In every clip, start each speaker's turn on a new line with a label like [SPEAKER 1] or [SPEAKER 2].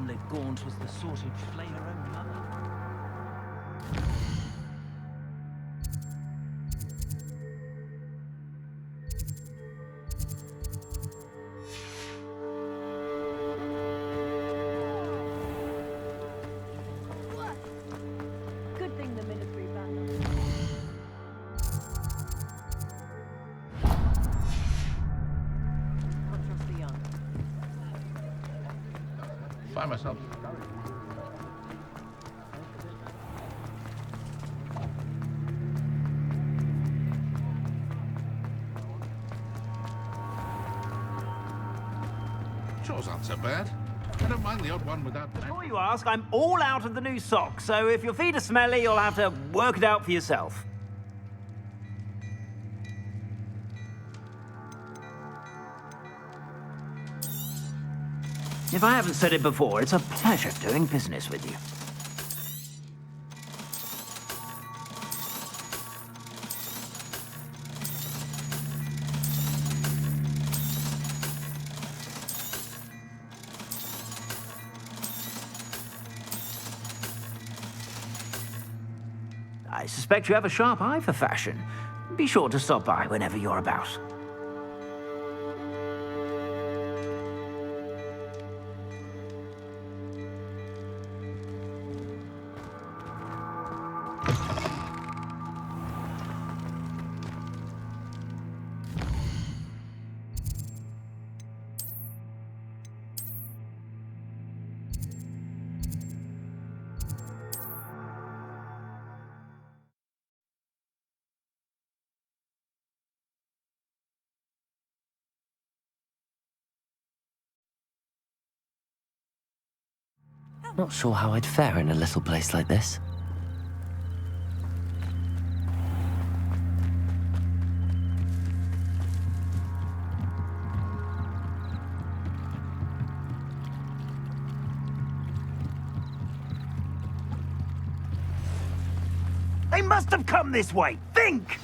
[SPEAKER 1] lived Gaunt was the sort who'd flay her own mother.
[SPEAKER 2] Good thing the military banned them. Can't trust the young.
[SPEAKER 3] Find myself. Chores aren't so bad. I don't mind the odd one without...
[SPEAKER 1] Before you ask, I'm all out of the new socks, so if your feet are smelly, you'll have to work it out for yourself. If I haven't said it before, it's a pleasure doing business with you. I suspect you have a sharp eye for fashion. Be sure to stop by whenever you're about.
[SPEAKER 4] Not sure how I'd fare in a little place like this.
[SPEAKER 1] They must have come this way. Think!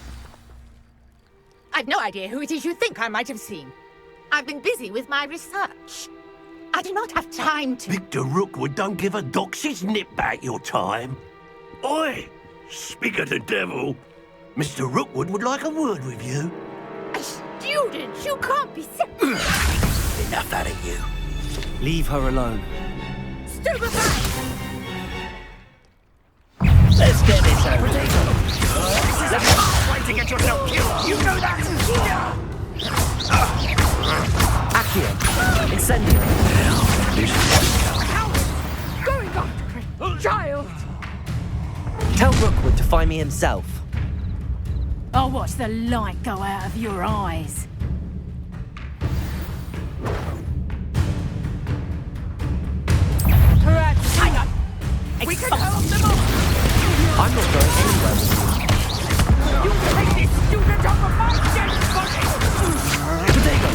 [SPEAKER 5] I've no idea who it is you think I might have seen. I've been busy with my research. I do not have time to...
[SPEAKER 6] Victor Rookwood don't give a doxy's nip back your time. Oi! Speak of the devil. Mr. Rookwood would like a word with you.
[SPEAKER 5] A student? You can't be
[SPEAKER 6] Enough out of you.
[SPEAKER 4] Leave her alone.
[SPEAKER 5] Stupefy!
[SPEAKER 6] Let's get this over.
[SPEAKER 1] This is a hard way to get yourself killed. You know that?
[SPEAKER 4] Accio! Incendio!
[SPEAKER 5] Going after a child!
[SPEAKER 4] Tell Rookwood to find me himself.
[SPEAKER 2] I'll watch the light go out of your eyes.
[SPEAKER 5] Hang on! We can help them all!
[SPEAKER 4] I'm not going anywhere with you.
[SPEAKER 5] You take this student off of my dead body!
[SPEAKER 4] Potato!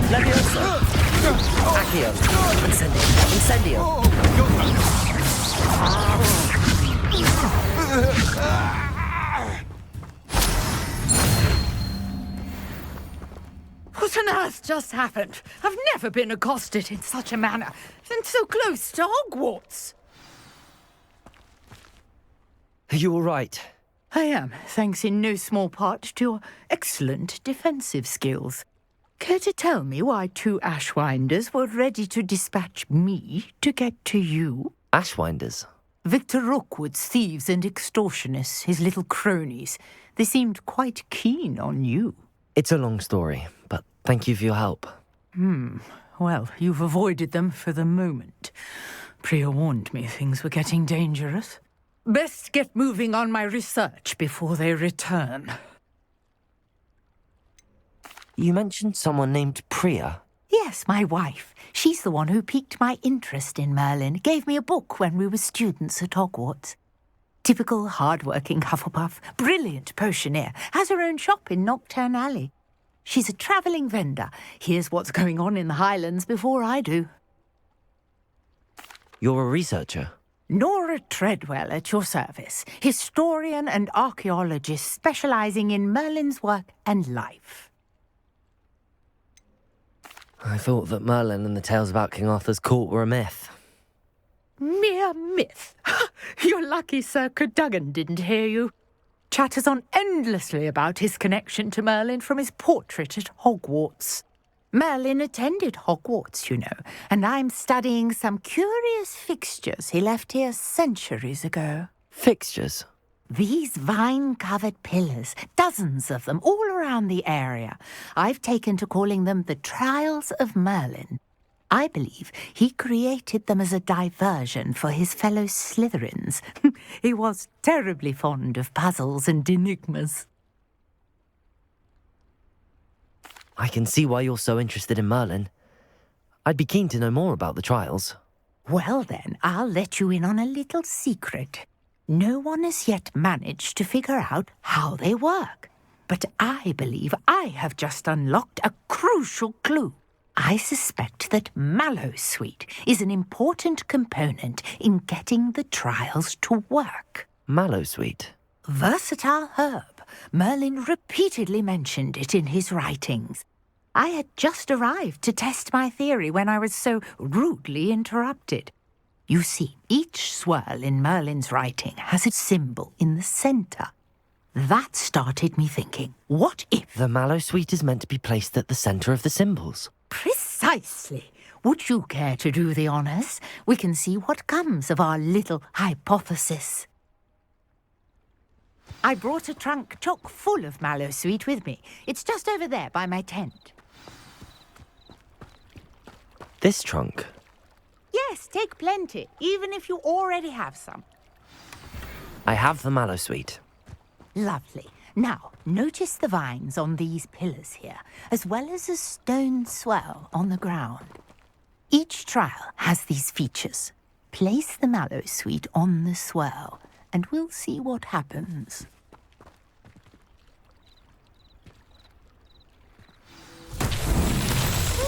[SPEAKER 4] Leviosa! Accio! Incendio!
[SPEAKER 5] What on earth just happened? I've never been accosted in such a manner, and so close to Hogwarts.
[SPEAKER 4] Are you all right?
[SPEAKER 5] I am, thanks in no small part to your excellent defensive skills. Care to tell me why two Ashwinders were ready to dispatch me to get to you?
[SPEAKER 4] Ashwinders?
[SPEAKER 5] Victor Rookwood's thieves and extortionists, his little cronies. They seemed quite keen on you.
[SPEAKER 4] It's a long story, but thank you for your help.
[SPEAKER 5] Well, you've avoided them for the moment. Priya warned me things were getting dangerous. Best get moving on my research before they return.
[SPEAKER 4] You mentioned someone named Priya.
[SPEAKER 5] Yes, my wife. She's the one who piqued my interest in Merlin. Gave me a book when we were students at Hogwarts. Typical hard-working Hufflepuff, brilliant potioneer, has her own shop in Knockturn Alley. She's a travelling vendor. Hears what's going on in the Highlands before I do.
[SPEAKER 4] You're a researcher?
[SPEAKER 5] Nora Treadwell at your service, historian and archaeologist specialising in Merlin's work and life.
[SPEAKER 4] I thought that Merlin and the tales about King Arthur's court were a myth.
[SPEAKER 5] Mere myth. You're lucky Sir Cadogan didn't hear you. Chatters on endlessly about his connection to Merlin from his portrait at Hogwarts. Merlin attended Hogwarts, you know, and I'm studying some curious fixtures he left here centuries ago.
[SPEAKER 4] Fixtures?
[SPEAKER 5] These vine-covered pillars, dozens of them, all around the area. I've taken to calling them the Trials of Merlin. I believe he created them as a diversion for his fellow Slytherins. He was terribly fond of puzzles and enigmas.
[SPEAKER 4] I can see why you're so interested in Merlin. I'd be keen to know more about the trials.
[SPEAKER 5] Well then, I'll let you in on a little secret. No one has yet managed to figure out how they work. But I believe I have just unlocked a crucial clue. I suspect that Mallowsweet is an important component in getting the trials to work.
[SPEAKER 4] Mallowsweet?
[SPEAKER 5] Versatile herb. Merlin repeatedly mentioned it in his writings. I had just arrived to test my theory when I was so rudely interrupted. You see, each swirl in Merlin's writing has a symbol in the centre. That started me thinking, what if...
[SPEAKER 4] The Mallowsweet is meant to be placed at the centre of the symbols.
[SPEAKER 5] Precisely. Would you care to do the honours? We can see what comes of our little hypothesis. I brought a trunk chock full of Mallowsweet with me. It's just over there by my tent.
[SPEAKER 4] This trunk?
[SPEAKER 5] Yes, take plenty, even if you already have some.
[SPEAKER 4] I have the Mallowsweet.
[SPEAKER 5] Lovely. Now, notice the vines on these pillars here, as well as a stone swell on the ground. Each trial has these features. Place the Mallowsweet on the swell, and we'll see what happens.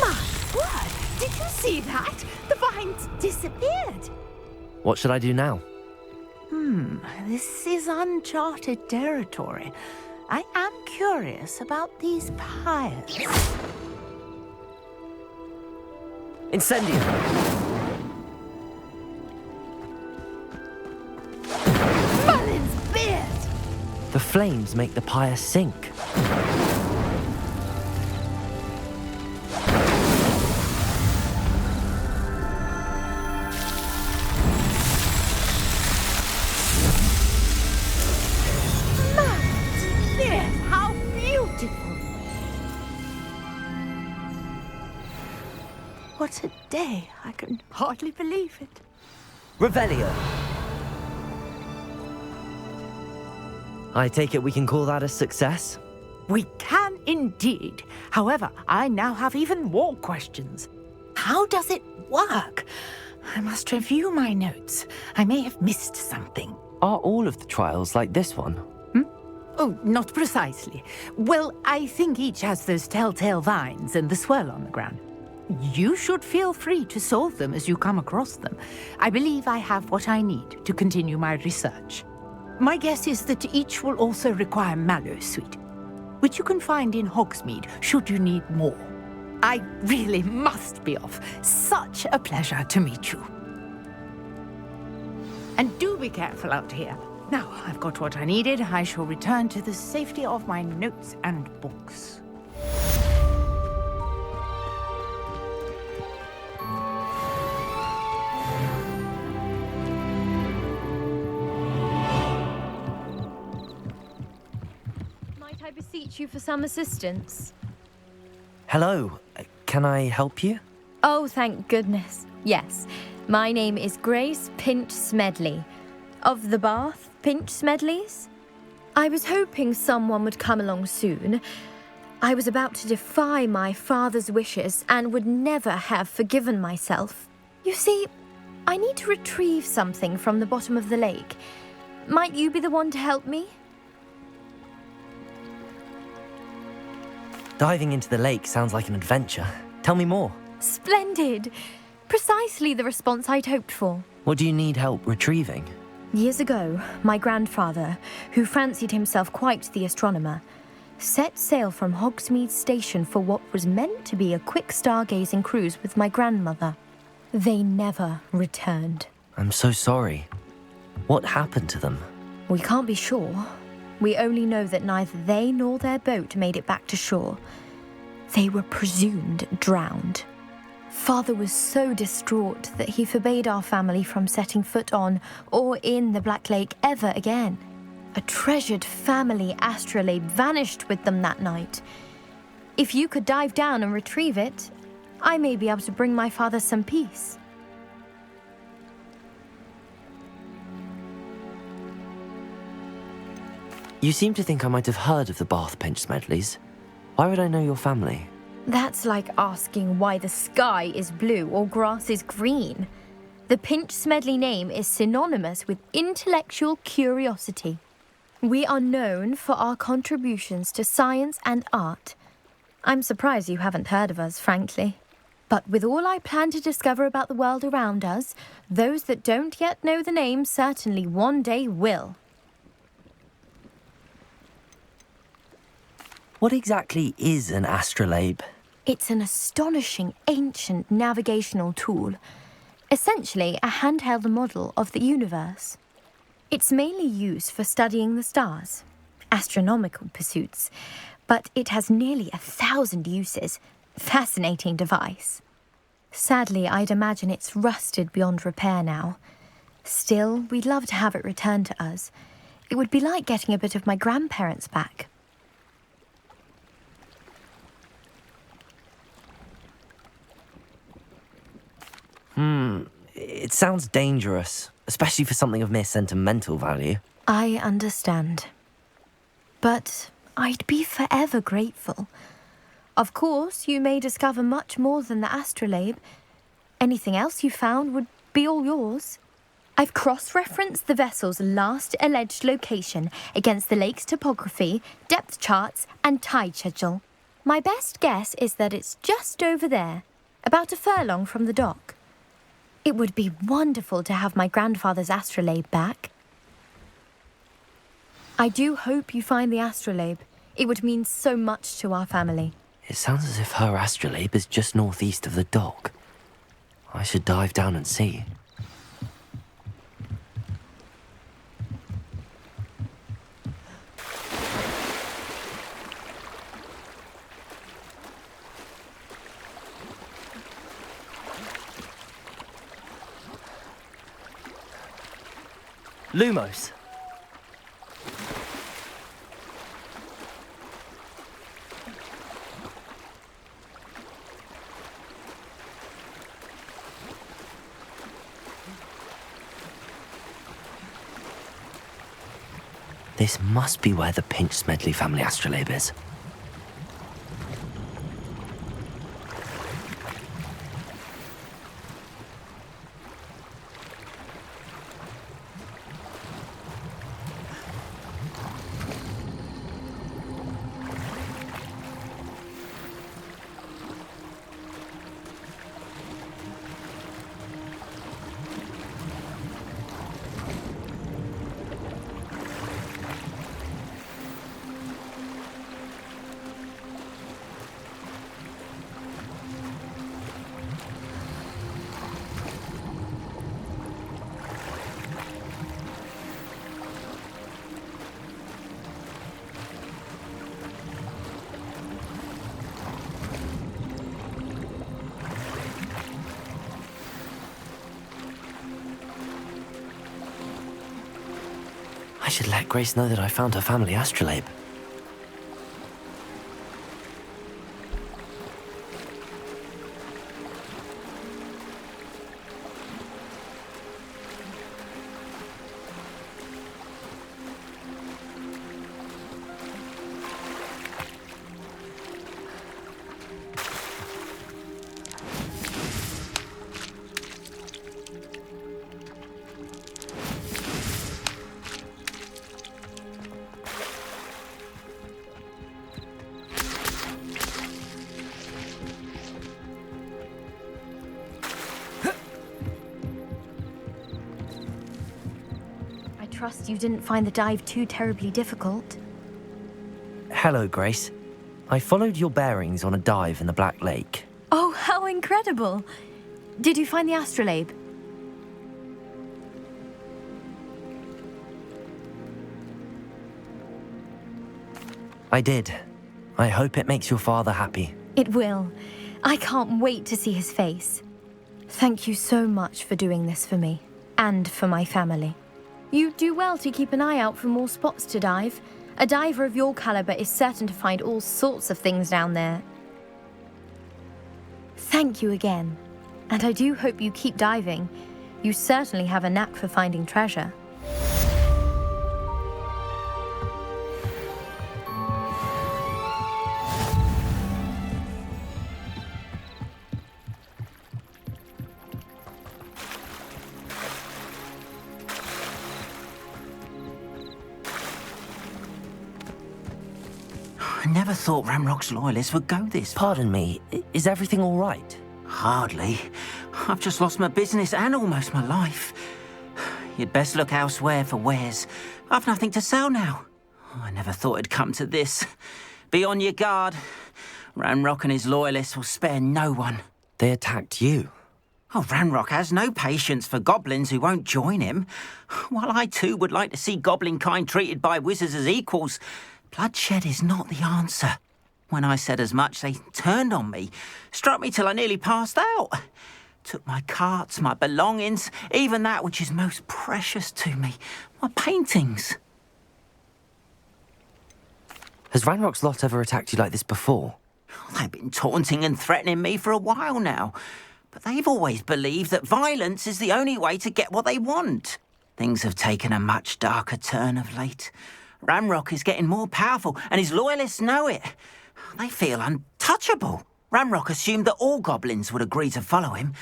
[SPEAKER 5] My word! Did you see that? The vines disappeared.
[SPEAKER 4] What should I do now?
[SPEAKER 5] This is uncharted territory. I am curious about these pyres.
[SPEAKER 4] Incendio!
[SPEAKER 5] Merlin's beard!
[SPEAKER 4] The flames make the pyre sink.
[SPEAKER 5] How beautiful! What a day! I can hardly believe it.
[SPEAKER 4] Revelio! I take it we can call that a success?
[SPEAKER 5] We can indeed. However, I now have even more questions. How does it work? I must review my notes. I may have missed something.
[SPEAKER 4] Are all of the trials like this one?
[SPEAKER 5] Oh, not precisely. Well, I think each has those telltale vines and the swirl on the ground. You should feel free to solve them as you come across them. I believe I have what I need to continue my research. My guess is that each will also require Mallowsweet, which you can find in Hogsmeade should you need more. I really must be off. Such a pleasure to meet you. And do be careful out here. Now, I've got what I needed. I shall return to the safety of my notes and books.
[SPEAKER 7] Might I beseech you for some assistance?
[SPEAKER 4] Hello, can I help you?
[SPEAKER 7] Oh, thank goodness. Yes, my name is Grace Pinch Smedley, of the Bath Pinch Smedleys. I was hoping someone would come along soon. I was about to defy my father's wishes and would never have forgiven myself. You see, I need to retrieve something from the bottom of the lake. Might you be the one to help me?
[SPEAKER 4] Diving into the lake sounds like an adventure. Tell me more.
[SPEAKER 7] Splendid! Precisely the response I'd hoped for.
[SPEAKER 4] What do you need help retrieving?
[SPEAKER 7] Years ago, my grandfather, who fancied himself quite the astronomer, set sail from Hogsmeade Station for what was meant to be a quick stargazing cruise with my grandmother. They never returned.
[SPEAKER 4] I'm so sorry. What happened to them?
[SPEAKER 7] We can't be sure. We only know that neither they nor their boat made it back to shore. They were presumed drowned. Father was so distraught that he forbade our family from setting foot on or in the Black Lake ever again. A treasured family astrolabe vanished with them that night. If you could dive down and retrieve it, I may be able to bring my father some peace.
[SPEAKER 4] You seem to think I might have heard of the Bath Pinch Smedleys. Why would I know your family?
[SPEAKER 7] That's like asking why the sky is blue or grass is green. The Pinch Smedley name is synonymous with intellectual curiosity. We are known for our contributions to science and art. I'm surprised you haven't heard of us, frankly. But with all I plan to discover about the world around us, those that don't yet know the name certainly one day will.
[SPEAKER 4] What exactly is an astrolabe?
[SPEAKER 7] It's an astonishing ancient navigational tool, essentially a handheld model of the universe. It's mainly used for studying the stars, astronomical pursuits, but it has nearly 1,000 uses. Fascinating device. Sadly, I'd imagine it's rusted beyond repair now. Still, we'd love to have it returned to us. It would be like getting a bit of my grandparents back.
[SPEAKER 4] It sounds dangerous, especially for something of mere sentimental value.
[SPEAKER 7] I understand. But I'd be forever grateful. Of course, you may discover much more than the astrolabe. Anything else you found would be all yours. I've cross-referenced the vessel's last alleged location against the lake's topography, depth charts, and tide schedule. My best guess is that it's just over there, about a furlong from the dock. It would be wonderful to have my grandfather's astrolabe back. I do hope you find the astrolabe. It would mean so much to our family.
[SPEAKER 4] It sounds as if her astrolabe is just northeast of the dock. I should dive down and see. Lumos. This must be where the Pinch Smedley family astrolabe is. I should let Grace know that I found her family astrolabe.
[SPEAKER 7] I trust you didn't find the dive too terribly difficult.
[SPEAKER 4] Hello, Grace. I followed your bearings on a dive in the Black Lake.
[SPEAKER 7] Oh, how incredible! Did you find the astrolabe?
[SPEAKER 4] I did. I hope it makes your father happy.
[SPEAKER 7] It will. I can't wait to see his face. Thank you so much for doing this for me, and for my family. You do well to keep an eye out for more spots to dive. A diver of your caliber is certain to find all sorts of things down there. Thank you again, and I do hope you keep diving. You certainly have a knack for finding treasure.
[SPEAKER 1] I never thought Ramrock's loyalists would go this far.
[SPEAKER 4] Pardon me, is everything all right?
[SPEAKER 1] Hardly. I've just lost my business and almost my life. You'd best look elsewhere for wares. I've nothing to sell now. I never thought it'd come to this. Be on your guard. Ramrock and his loyalists will spare no one.
[SPEAKER 4] They attacked you.
[SPEAKER 1] Oh, Ranrock has no patience for goblins who won't join him. While I too would like to see goblin kind treated by wizards as equals, bloodshed is not the answer. When I said as much, they turned on me, struck me till I nearly passed out. Took my carts, my belongings, even that which is most precious to me, my paintings.
[SPEAKER 4] Has Ranrock's lot ever attacked you like this before?
[SPEAKER 1] They've been taunting and threatening me for a while now, but they've always believed that violence is the only way to get what they want. Things have taken a much darker turn of late. Ramrock is getting more powerful, and his loyalists know it. They feel untouchable. Ramrock assumed that all goblins would agree to follow him,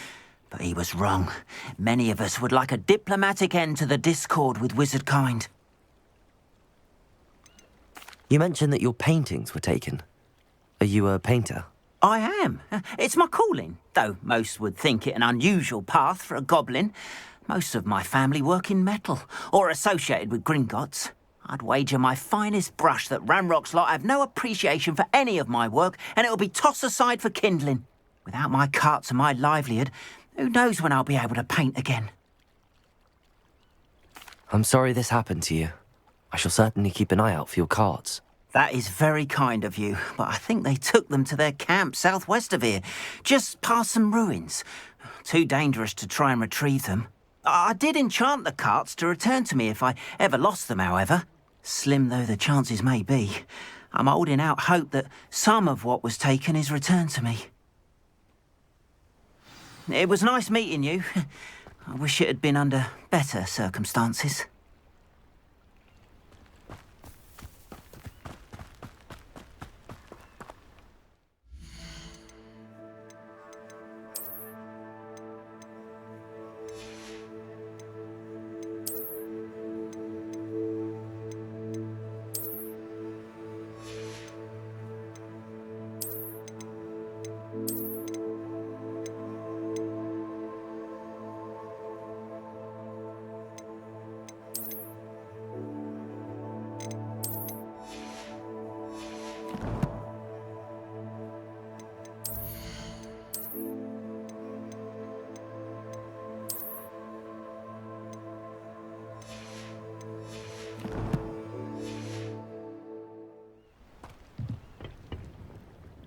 [SPEAKER 1] but he was wrong. Many of us would like a diplomatic end to the discord with wizard kind.
[SPEAKER 4] You mentioned that your paintings were taken. Are you a painter?
[SPEAKER 1] I am. It's my calling, though most would think it an unusual path for a goblin. Most of my family work in metal, or associated with Gringotts. I'd wager my finest brush that Ramrock's lot have no appreciation for any of my work, and it'll be tossed aside for kindling. Without my carts and my livelihood, who knows when I'll be able to paint again.
[SPEAKER 4] I'm sorry this happened to you. I shall certainly keep an eye out for your carts.
[SPEAKER 1] That is very kind of you, but I think they took them to their camp southwest of here, just past some ruins. Too dangerous to try and retrieve them. I did enchant the carts to return to me if I ever lost them, however. Slim though the chances may be, I'm holding out hope that some of what was taken is returned to me. It was nice meeting you. I wish it had been under better circumstances.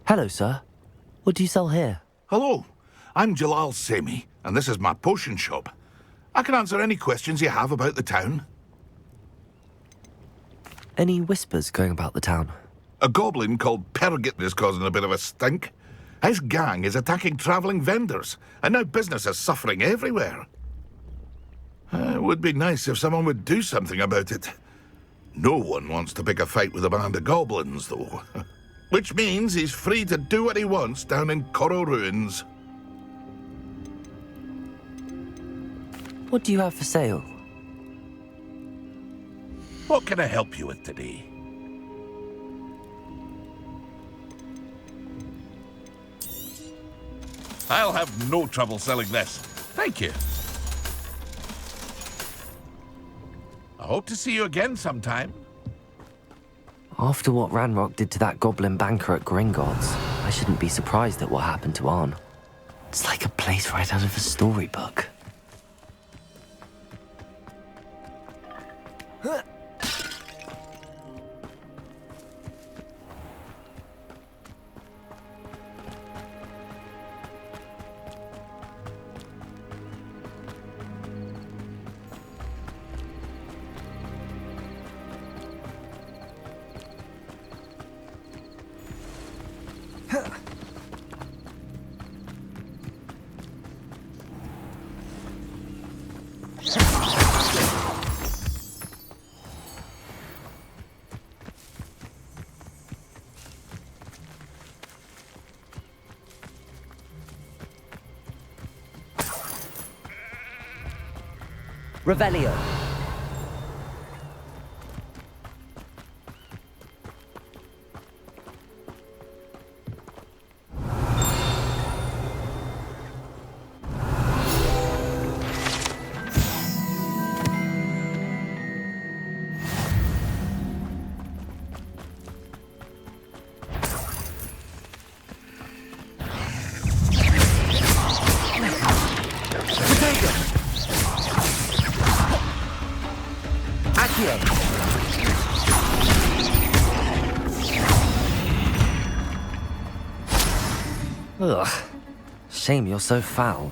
[SPEAKER 4] Hello, sir. What do you sell here?
[SPEAKER 3] Hello, I'm Jalal Semi, and this is my potion shop. I can answer any questions you have about the town.
[SPEAKER 4] Any whispers going about the town?
[SPEAKER 3] A goblin called Pergit is causing a bit of a stink. His gang is attacking travelling vendors, and now business is suffering everywhere. It would be nice if someone would do something about it. No one wants to pick a fight with a band of goblins, though. Which means he's free to do what he wants down in Coral Ruins.
[SPEAKER 4] What do you have for sale?
[SPEAKER 3] What can I help you with today? I'll have no trouble selling this. Thank you. I hope to see you again sometime.
[SPEAKER 4] After what Ranrock did to that goblin banker at Gringotts, I shouldn't be surprised at what happened to Arn. It's like a place right out of a storybook. Revelio. Ugh. Shame you're so foul.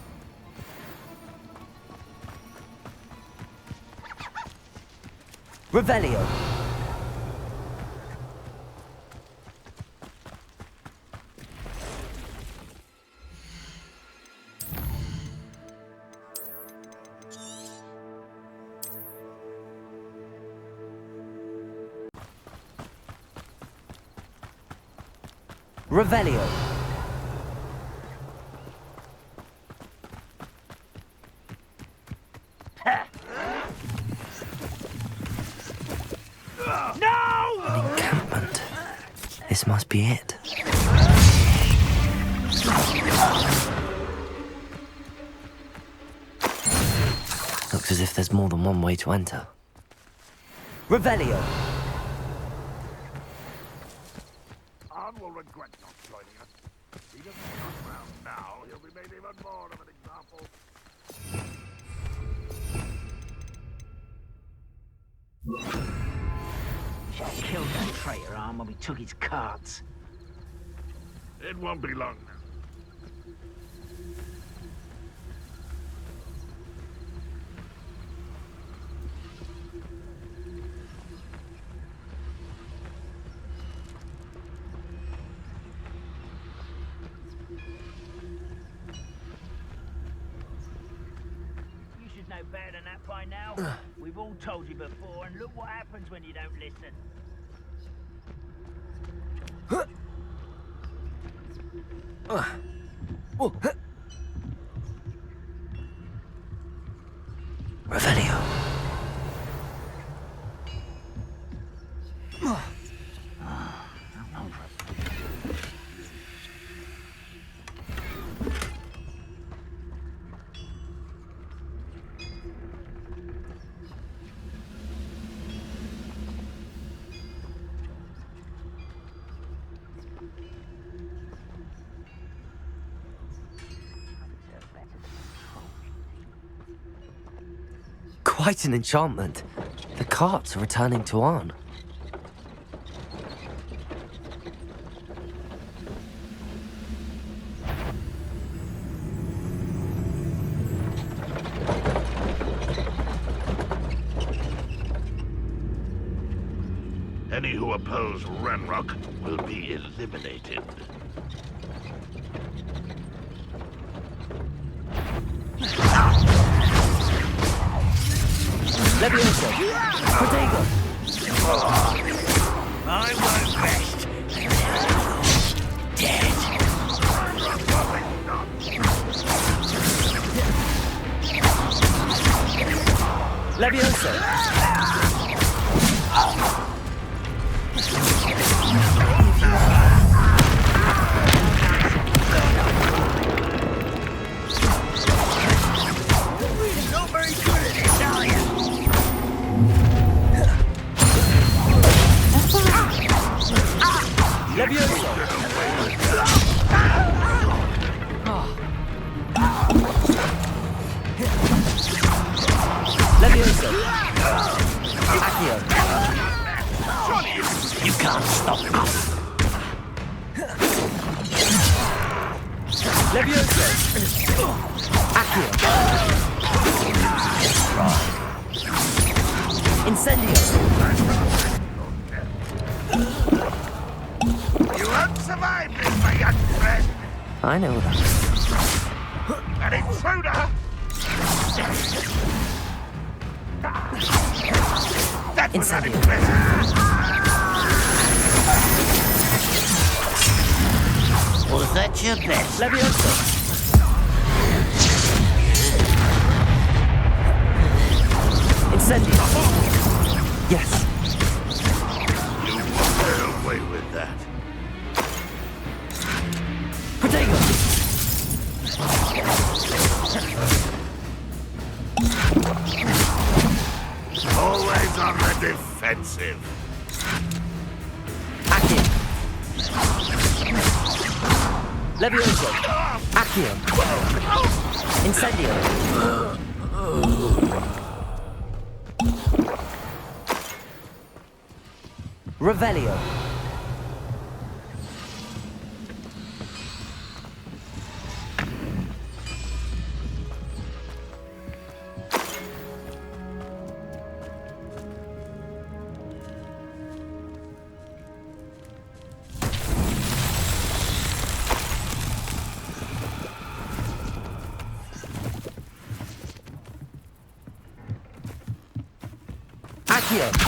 [SPEAKER 4] Revelio. Revelio. An encampment. This must be it. Looks as if there's more than one way to enter. Revelio.
[SPEAKER 3] Arn will regret not joining us. He doesn't come round now. He'll be made even more of an example.
[SPEAKER 1] Should have killed that traitor Arn when we took his carts.
[SPEAKER 3] It won't be long now.
[SPEAKER 1] You should know better than that by now. We've all told you before, and look what happens when you don't listen.
[SPEAKER 4] Revelio. Quite an enchantment. The carts are returning to Arn.
[SPEAKER 3] Any who oppose Ranrock will be eliminated.
[SPEAKER 4] Levioso! Protego!
[SPEAKER 6] I won't rest. Dead.
[SPEAKER 4] Levioso!
[SPEAKER 6] Not very good at this, are you?
[SPEAKER 4] Levioso! Accio! Incendio!
[SPEAKER 3] You won't survive this, my young friend.
[SPEAKER 4] I know that.
[SPEAKER 3] An intruder! That was
[SPEAKER 4] Incendio.
[SPEAKER 3] unimpressive.
[SPEAKER 1] Was that your best?
[SPEAKER 4] Levioso! Incendio! Yes!
[SPEAKER 3] You won't get away with that.
[SPEAKER 4] Protego!
[SPEAKER 3] Always on the defensive.
[SPEAKER 4] Accio! Levioso! Accio! Incendio! Revelio! Accio! Accio!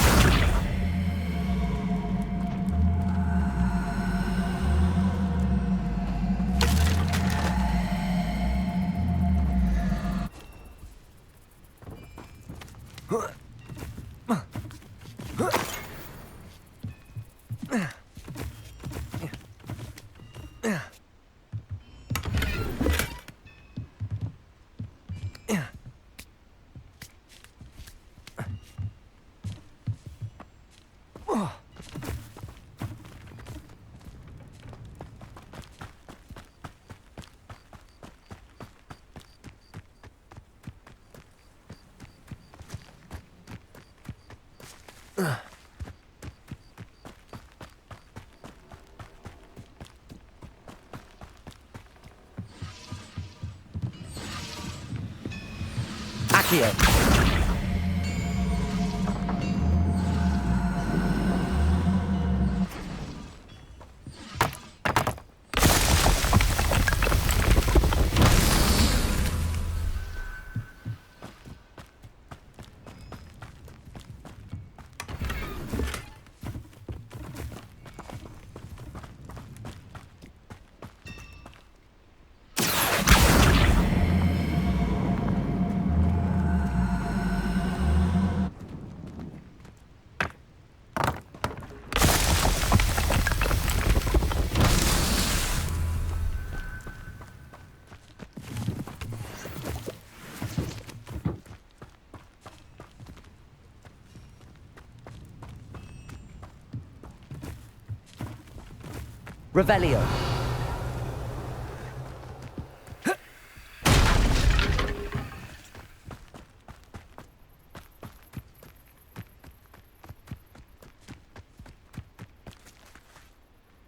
[SPEAKER 4] Revelio!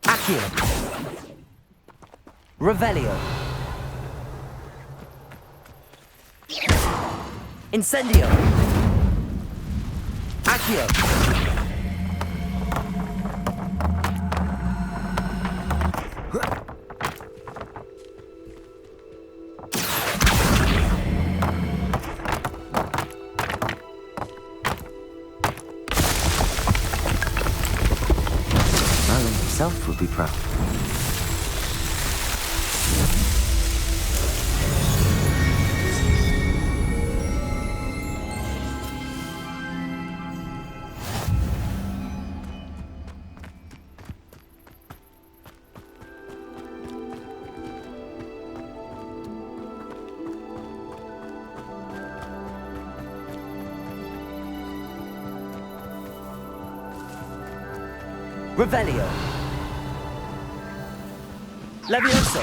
[SPEAKER 4] Accio! Revelio! Incendio! Accio! Merlin himself would be proud. Revelio! Levioso!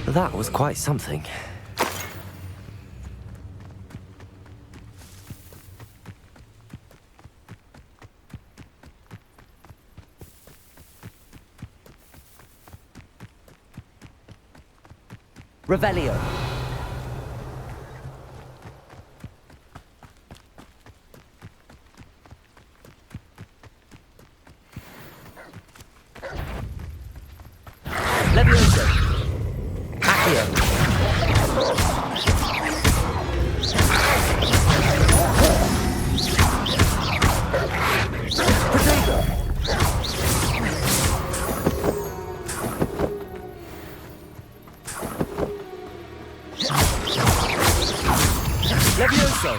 [SPEAKER 4] That was quite something. Revelio. Levioso. Accio. Protego. Levioso.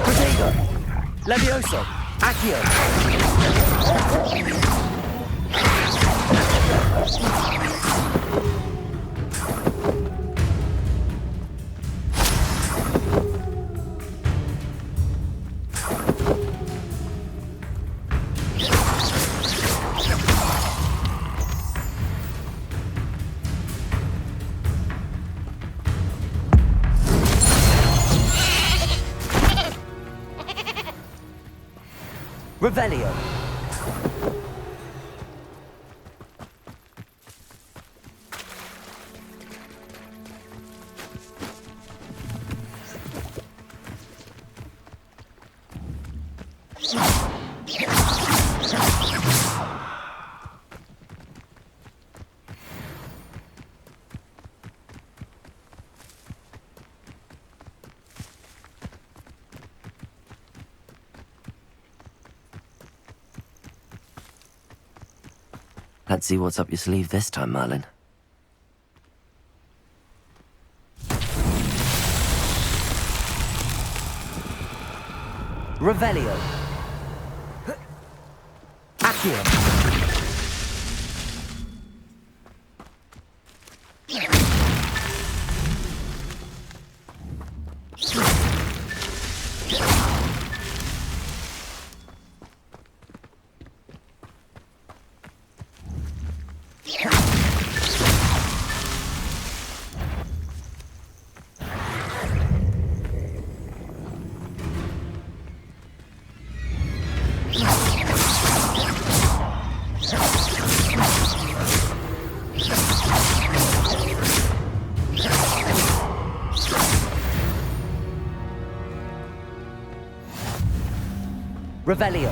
[SPEAKER 4] Protego. Levioso. Accio. Revelio. Let's see what's up your sleeve this time, Merlin. Revelio. Accio. Revelio.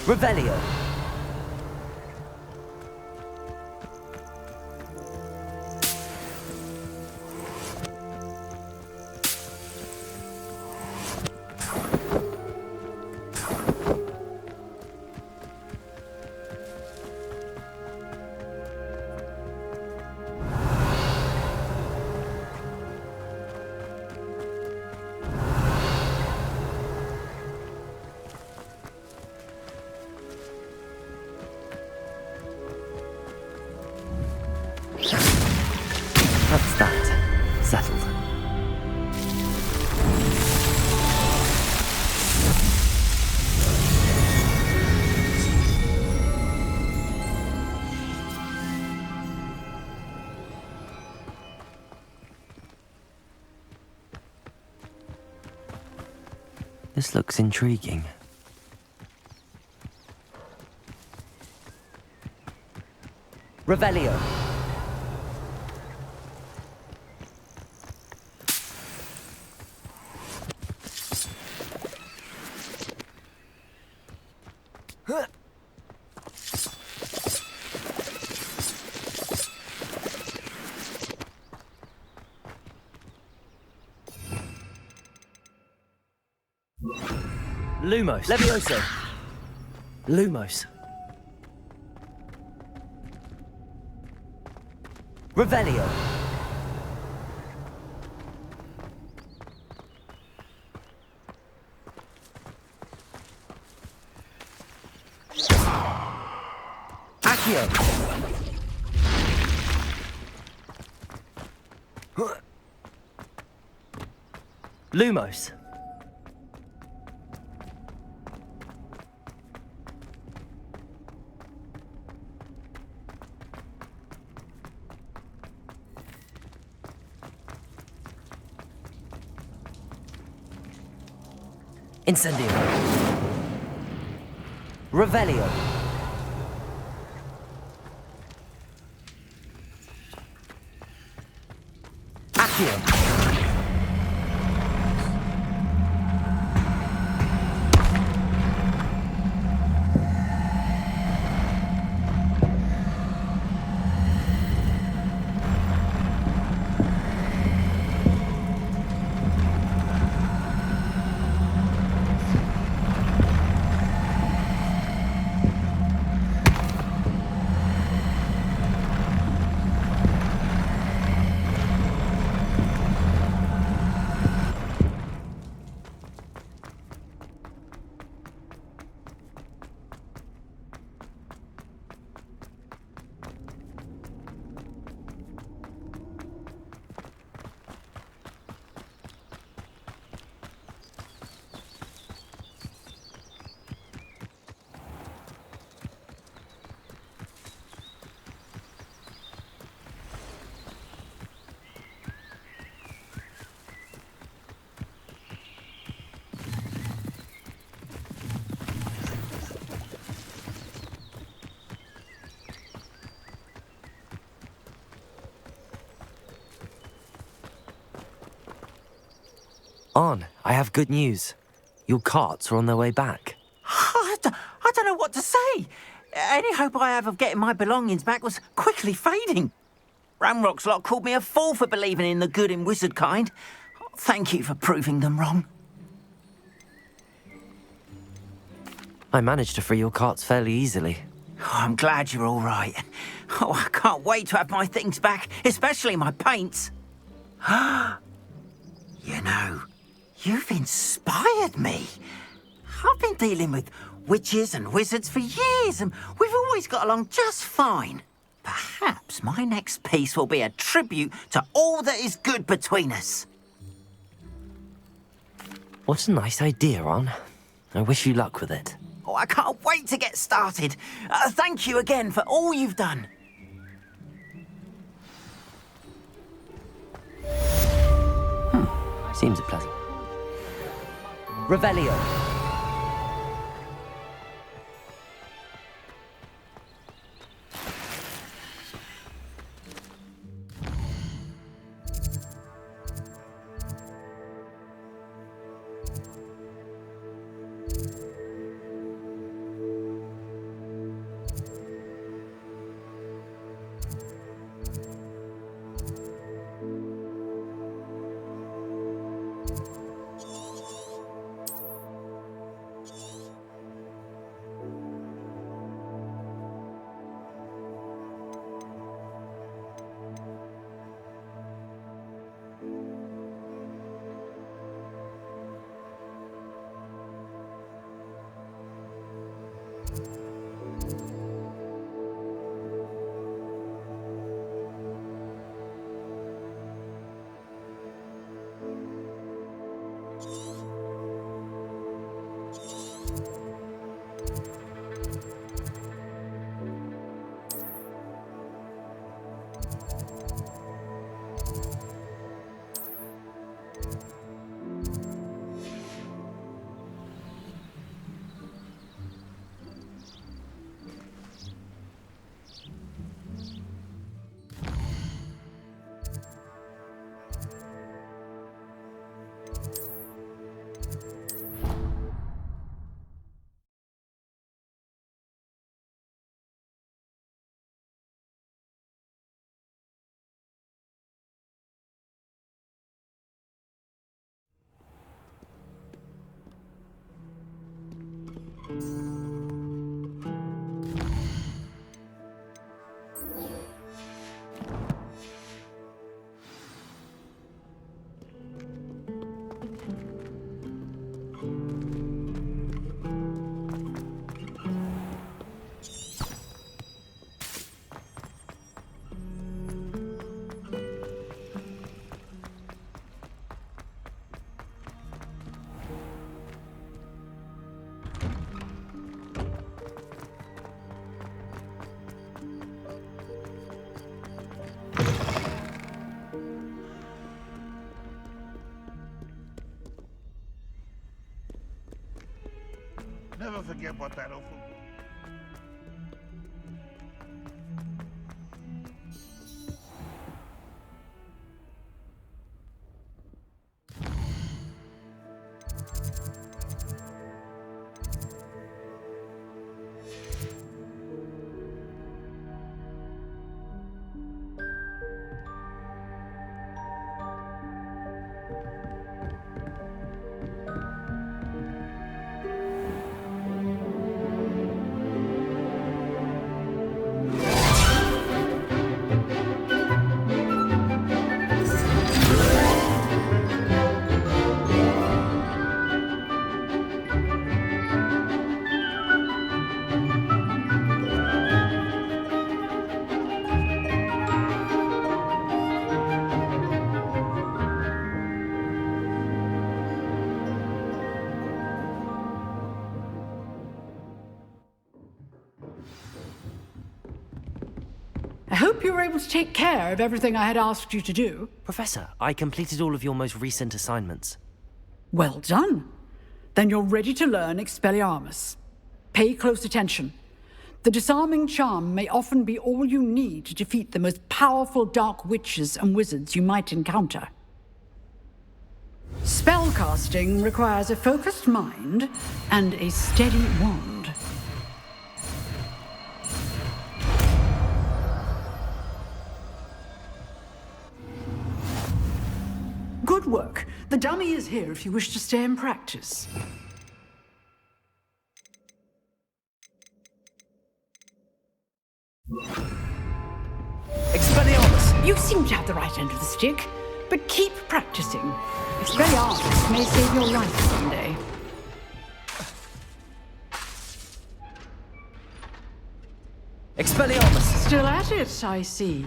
[SPEAKER 4] Revelio. That's that. Settled. This looks intriguing. Revelio. Lumos. Levioso. Lumos. Revelio. Accio. Lumos. Incendio. Revelio. Accio. On, I have good news. Your carts are on their way back.
[SPEAKER 1] I don't know what to say. Any hope I have of getting my belongings back was quickly fading. Ramrock's lot called me a fool for believing in the good in wizard kind. Thank you for proving them wrong.
[SPEAKER 4] I managed to free your carts fairly easily.
[SPEAKER 1] Oh, I'm glad you're all right. Oh, I can't wait to have my things back, especially my paints. You know, you've inspired me. I've been dealing with witches and wizards for years, and we've always got along just fine. Perhaps my next piece will be a tribute to all that is good between us.
[SPEAKER 4] What a nice idea, On. I wish you luck with it.
[SPEAKER 1] Oh, I can't wait to get started. Thank you again for all you've done.
[SPEAKER 4] Seems pleasant. Revelio.
[SPEAKER 3] Never forget what that awful...
[SPEAKER 8] I hope you were able to take care of everything I had asked you to do.
[SPEAKER 4] Professor, I completed all of your most recent assignments.
[SPEAKER 8] Well done. Then you're ready to learn Expelliarmus. Pay close attention. The disarming charm may often be all you need to defeat the most powerful dark witches and wizards you might encounter. Spellcasting requires a focused mind and a steady wand. Good work. The dummy is here if you wish to stay and practice.
[SPEAKER 4] Expelliarmus!
[SPEAKER 8] You seem to have the right end of the stick, but keep practicing. Expelliarmus may save your life someday.
[SPEAKER 4] Expelliarmus!
[SPEAKER 8] Still at it, I see.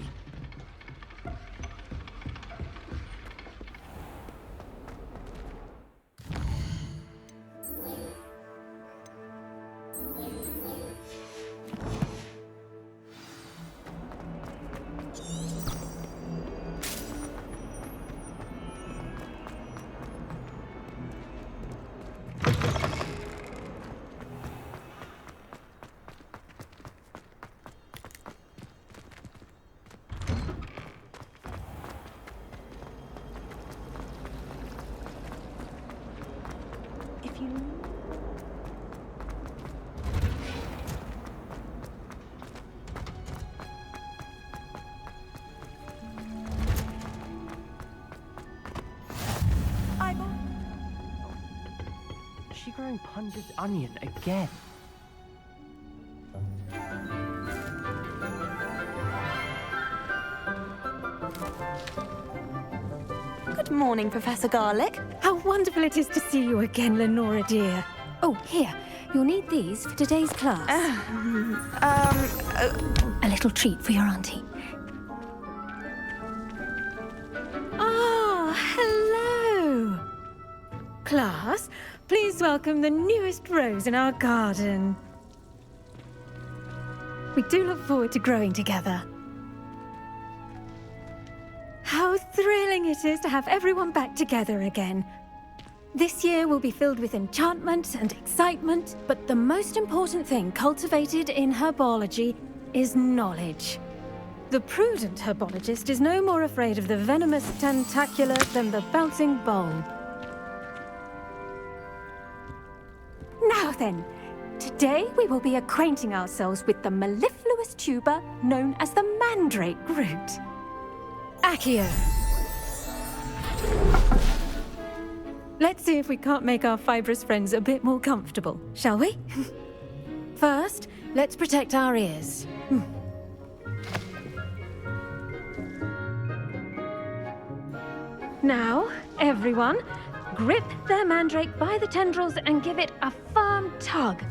[SPEAKER 4] Is she growing Punder's onion again?
[SPEAKER 9] Good morning, Professor Garlick.
[SPEAKER 2] How wonderful it is to see you again, Lenora dear. Oh, here. You'll need these for today's class. A little treat for your auntie. Ah, hello. Class, please welcome the newest rose in our garden. We do look forward to growing together. How thrilling it is to have everyone back together again. This year will be filled with enchantment and excitement, but the most important thing cultivated in herbology is knowledge. The prudent herbologist is no more afraid of the venomous tentacula than the bouncing bulb. Now then, today we will be acquainting ourselves with the mellifluous tuber known as the mandrake root. Accio. Let's see if we can't make our fibrous friends a bit more comfortable, shall we? First, let's protect our ears. Now, everyone, grip their mandrake by the tendrils and give it a firm tug.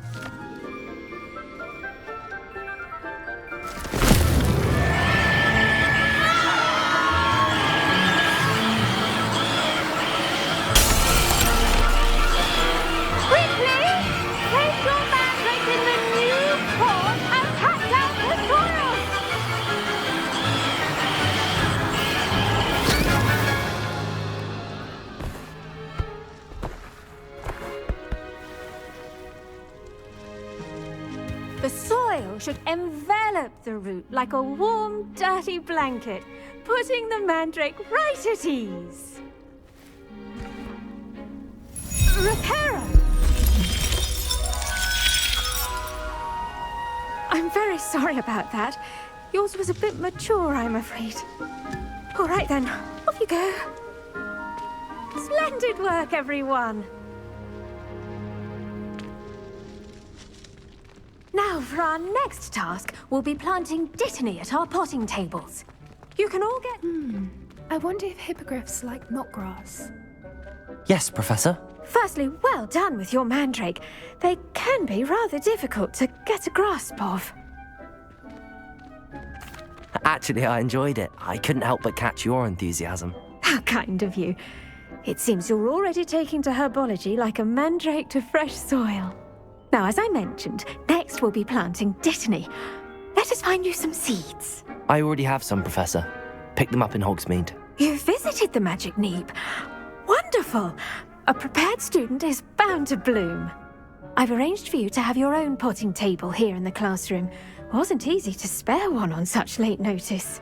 [SPEAKER 2] The soil should envelop the root like a warm, dirty blanket, putting the mandrake right at ease. Reparo! I'm very sorry about that. Yours was a bit mature, I'm afraid. All right then, off you go. Splendid work, everyone. Now, for our next task, we'll be planting dittany at our potting tables. You can all get...
[SPEAKER 10] I wonder if hippogriffs like knotgrass.
[SPEAKER 4] Yes, Professor.
[SPEAKER 2] Firstly, well done with your mandrake. They can be rather difficult to get a grasp of.
[SPEAKER 4] Actually, I enjoyed it. I couldn't help but catch your enthusiasm.
[SPEAKER 2] How kind of you. It seems you're already taking to herbology like a mandrake to fresh soil. Now, as I mentioned, next we'll be planting dittany. Let us find you some seeds.
[SPEAKER 4] I already have some, Professor. Picked them up in Hogsmeade.
[SPEAKER 2] You visited the Magic Neep. Wonderful! A prepared student is bound to bloom. I've arranged for you to have your own potting table here in the classroom. Wasn't easy to spare one on such late notice.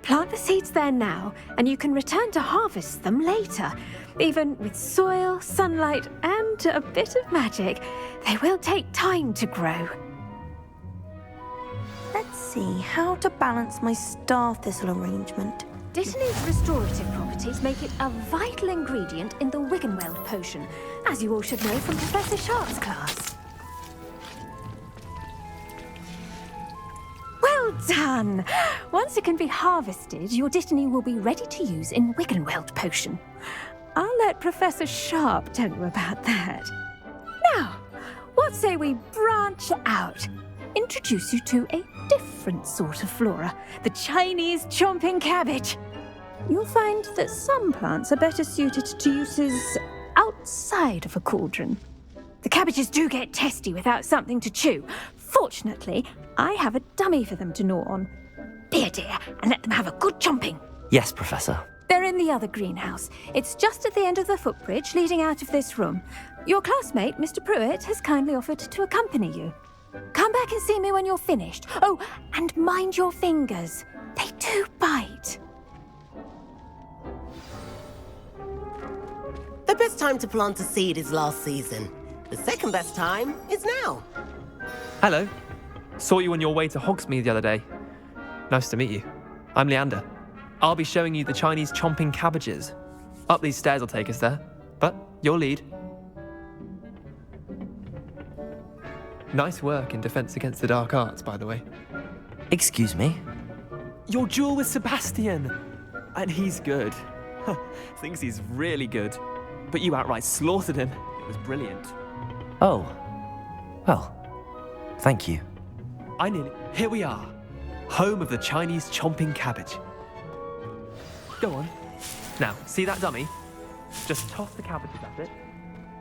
[SPEAKER 2] Plant the seeds there now, and you can return to harvest them later. Even with soil, sunlight, and a bit of magic, they will take time to grow.
[SPEAKER 9] Let's see how to balance my star thistle arrangement.
[SPEAKER 2] Dittany's restorative properties make it a vital ingredient in the Wiggenweld potion, as you all should know from Professor Sharp's class. Well done! Once it can be harvested, your dittany will be ready to use in Wiggenweld potion. I'll let Professor Sharp tell you about that. Now, what say we branch out? Introduce you to a different sort of flora, the Chinese chomping cabbage. You'll find that some plants are better suited to uses outside of a cauldron. The cabbages do get testy without something to chew. Fortunately, I have a dummy for them to gnaw on. Be a dear and let them have a good chomping.
[SPEAKER 4] Yes, Professor.
[SPEAKER 2] They're in the other greenhouse. It's just at the end of the footbridge leading out of this room. Your classmate, Mr. Pruitt, has kindly offered to accompany you. Come back and see me when you're finished. Oh, and mind your fingers. They do bite.
[SPEAKER 11] The best time to plant a seed is last season. The second best time is now.
[SPEAKER 12] Hello. Saw you on your way to Hogsmeade the other day. Nice to meet you. I'm Leander. I'll be showing you the Chinese chomping cabbages. Up these stairs will take us there, but your lead. Nice work in Defense Against the Dark Arts, by the way.
[SPEAKER 4] Excuse me?
[SPEAKER 12] Your duel with Sebastian! And he's good. Thinks he's really good. But you outright slaughtered him. It was brilliant.
[SPEAKER 4] Oh. Well, thank you.
[SPEAKER 12] Here we are. Home of the Chinese chomping cabbage. Go on. Now, see that dummy? Just toss the cabbages at it,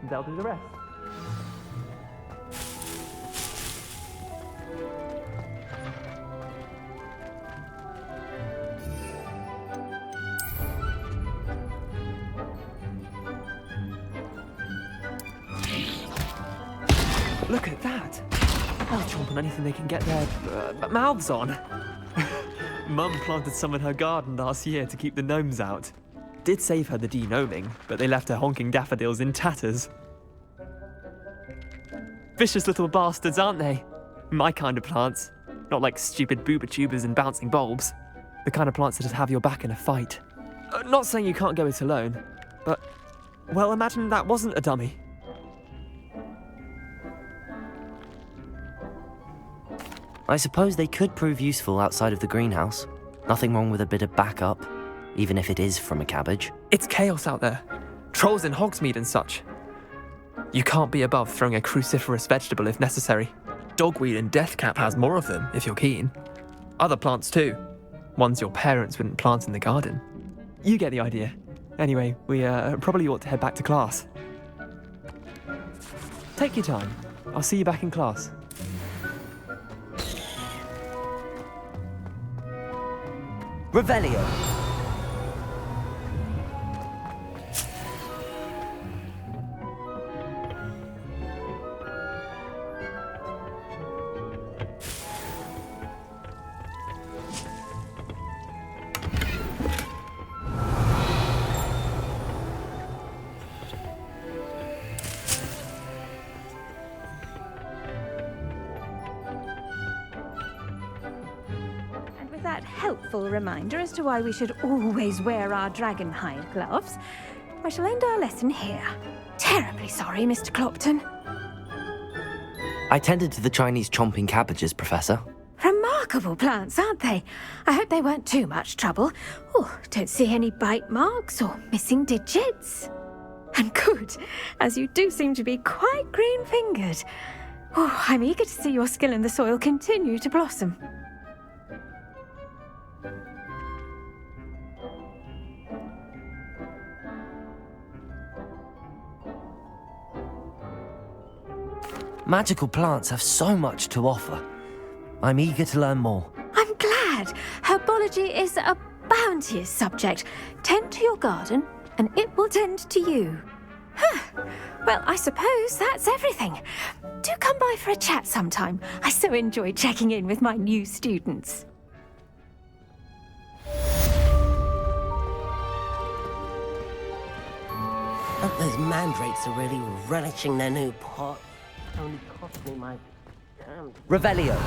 [SPEAKER 12] and they'll do the rest. Look at that! They'll chomp on anything they can get their mouths on. Mum planted some in her garden last year to keep the gnomes out. Did save her the de-gnoming, but they left her honking daffodils in tatters. Vicious little bastards, aren't they? My kind of plants. Not like stupid booba tubers and bouncing bulbs. The kind of plants that just have your back in a fight. Not saying you can't go it alone, but... well, imagine that wasn't a dummy.
[SPEAKER 4] I suppose they could prove useful outside of the greenhouse. Nothing wrong with a bit of backup, even if it is from a cabbage.
[SPEAKER 12] It's chaos out there. Trolls in Hogsmeade and such. You can't be above throwing a cruciferous vegetable if necessary. Dogweed and deathcap has more of them, if you're keen. Other plants too. Ones your parents wouldn't plant in the garden. You get the idea. Anyway, we probably ought to head back to class. Take your time. I'll see you back in class.
[SPEAKER 4] Revelio.
[SPEAKER 2] helpful reminder as to why we should always wear our dragonhide gloves, I shall end our lesson here. Terribly sorry, Mr. Clopton.
[SPEAKER 4] I tended to the Chinese chomping cabbages, Professor.
[SPEAKER 2] Remarkable plants, aren't they? I hope they weren't too much trouble. Oh, don't see any bite marks or missing digits. And good, as you do seem to be quite green-fingered. Oh, I'm eager to see your skill in the soil continue to blossom.
[SPEAKER 4] Magical plants have so much to offer. I'm eager to learn more.
[SPEAKER 2] I'm glad. Herbology is a bounteous subject. Tend to your garden, and it will tend to you. Well, I suppose that's everything. Do come by for a chat sometime. I so enjoy checking in with my new students.
[SPEAKER 11] Those mandrakes are really relishing their new pot. Only cost me my damn...
[SPEAKER 4] Revelio.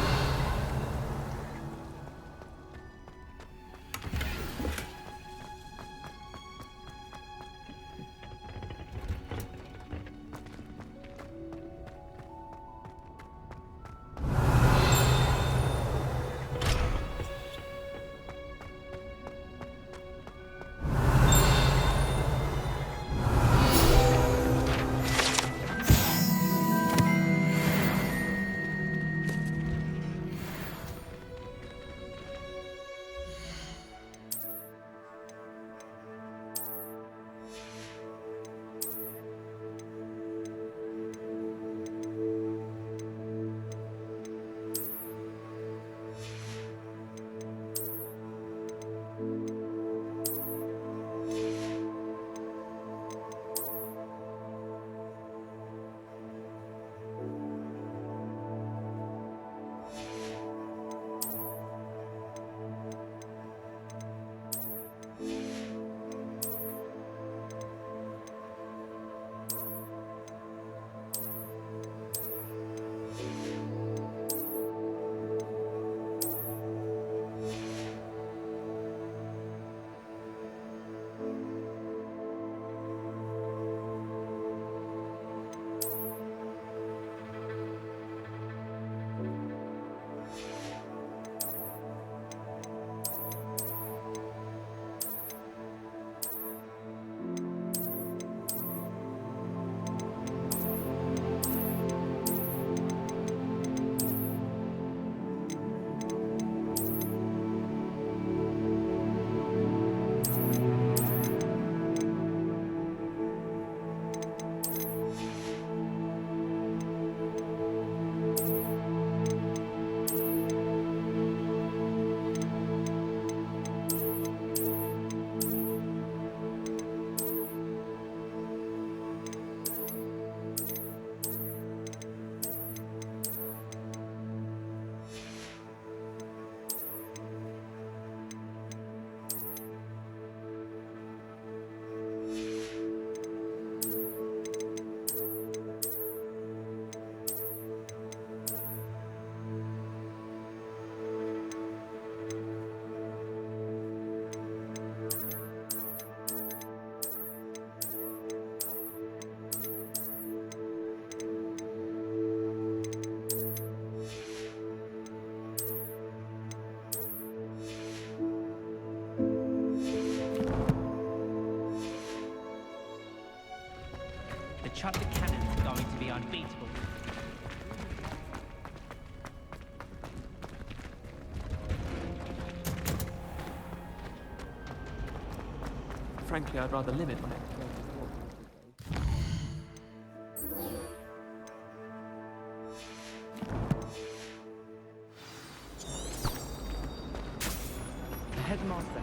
[SPEAKER 13] The chubby cannons are going to be unbeatable.
[SPEAKER 12] Frankly, I'd rather limit my
[SPEAKER 13] The headmaster.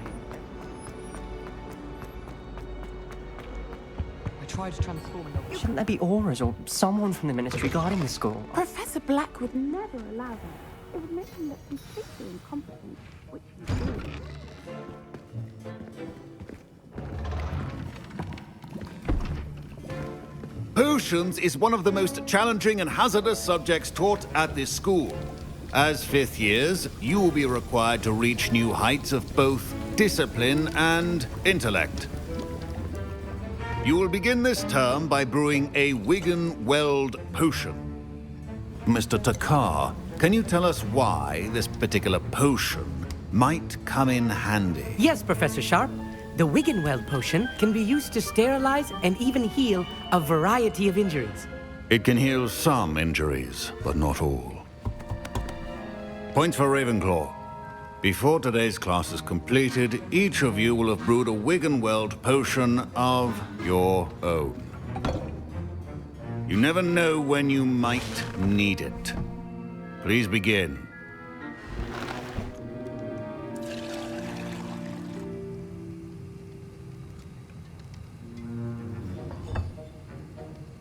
[SPEAKER 13] I tried transforming the...
[SPEAKER 14] Shouldn't there be auras or someone from the ministry guarding the school?
[SPEAKER 9] Professor Black would never allow that. It would make him look completely incompetent, which he did.
[SPEAKER 15] Potions is one of the most challenging and hazardous subjects taught at this school. As fifth years, you will be required to reach new heights of both discipline and intellect. You will begin this term by brewing a Wigan-Weld potion. Mr. Takar, can you tell us why this particular potion might come in handy?
[SPEAKER 16] Yes, Professor Sharp. The Wigan-Weld potion can be used to sterilize and even heal a variety of injuries.
[SPEAKER 15] It can heal some injuries, but not all. Points for Ravenclaw. Before today's class is completed, each of you will have brewed a Wigan-Weld potion of your own. You never know when you might need it. Please begin.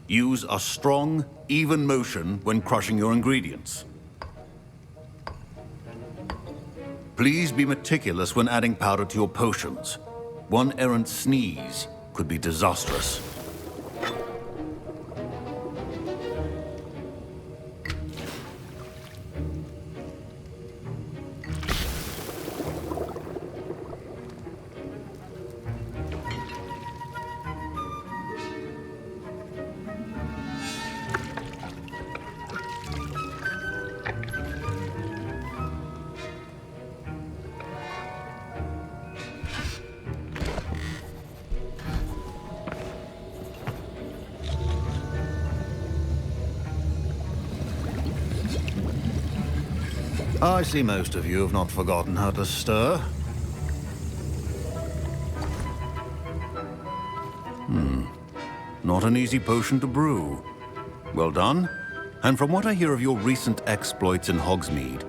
[SPEAKER 15] Use a strong, even motion when crushing your ingredients. Please be meticulous when adding powder to your potions. One errant sneeze could be disastrous. I see most of you have not forgotten how to stir. Not an easy potion to brew. Well done. And from what I hear of your recent exploits in Hogsmeade,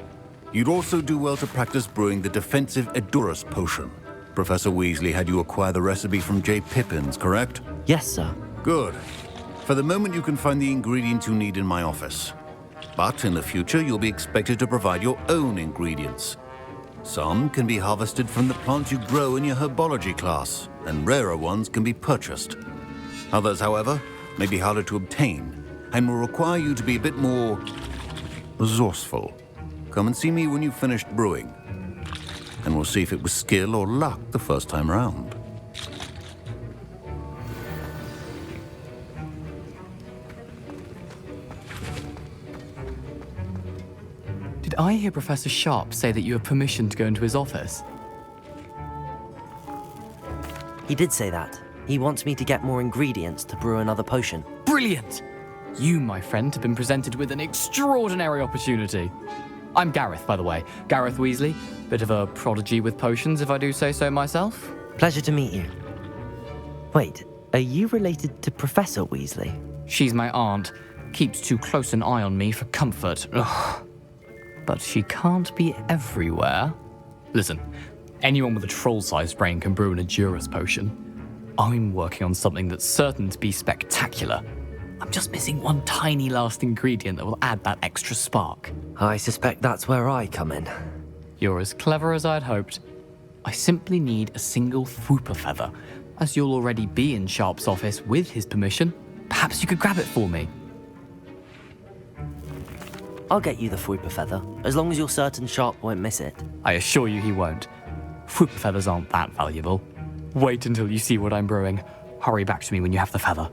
[SPEAKER 15] you'd also do well to practice brewing the defensive Edurus potion. Professor Weasley had you acquire the recipe from J. Pippins, correct?
[SPEAKER 4] Yes, sir.
[SPEAKER 15] Good. For the moment, you can find the ingredients you need in my office. But in the future, you'll be expected to provide your own ingredients. Some can be harvested from the plants you grow in your herbology class, and rarer ones can be purchased. Others, however, may be harder to obtain, and will require you to be a bit more resourceful. Come and see me when you've finished brewing, and we'll see if it was skill or luck the first time round.
[SPEAKER 17] Did I hear Professor Sharp say that you have permission to go into his office?
[SPEAKER 4] He did say that. He wants me to get more ingredients to brew another potion.
[SPEAKER 17] Brilliant! You, my friend, have been presented with an extraordinary opportunity. I'm Gareth, by the way. Gareth Weasley. Bit of a prodigy with potions, if I do say so myself.
[SPEAKER 4] Pleasure to meet you. Wait, are you related to Professor Weasley?
[SPEAKER 17] She's my aunt. Keeps too close an eye on me for comfort. Ugh. But she can't be everywhere. Listen, anyone with a troll-sized brain can brew an Edurus potion. I'm working on something that's certain to be spectacular. I'm just missing one tiny last ingredient that will add that extra spark.
[SPEAKER 4] I suspect that's where I come in.
[SPEAKER 17] You're as clever as I'd hoped. I simply need a single Fwooper feather. As you'll already be in Sharp's office with his permission, perhaps you could grab it for me.
[SPEAKER 4] I'll get you the Fwooper feather, as long as you're certain Sharp won't miss it.
[SPEAKER 17] I assure you he won't. Fwooper feathers aren't that valuable. Wait until you see what I'm brewing. Hurry back to me when you have the feather.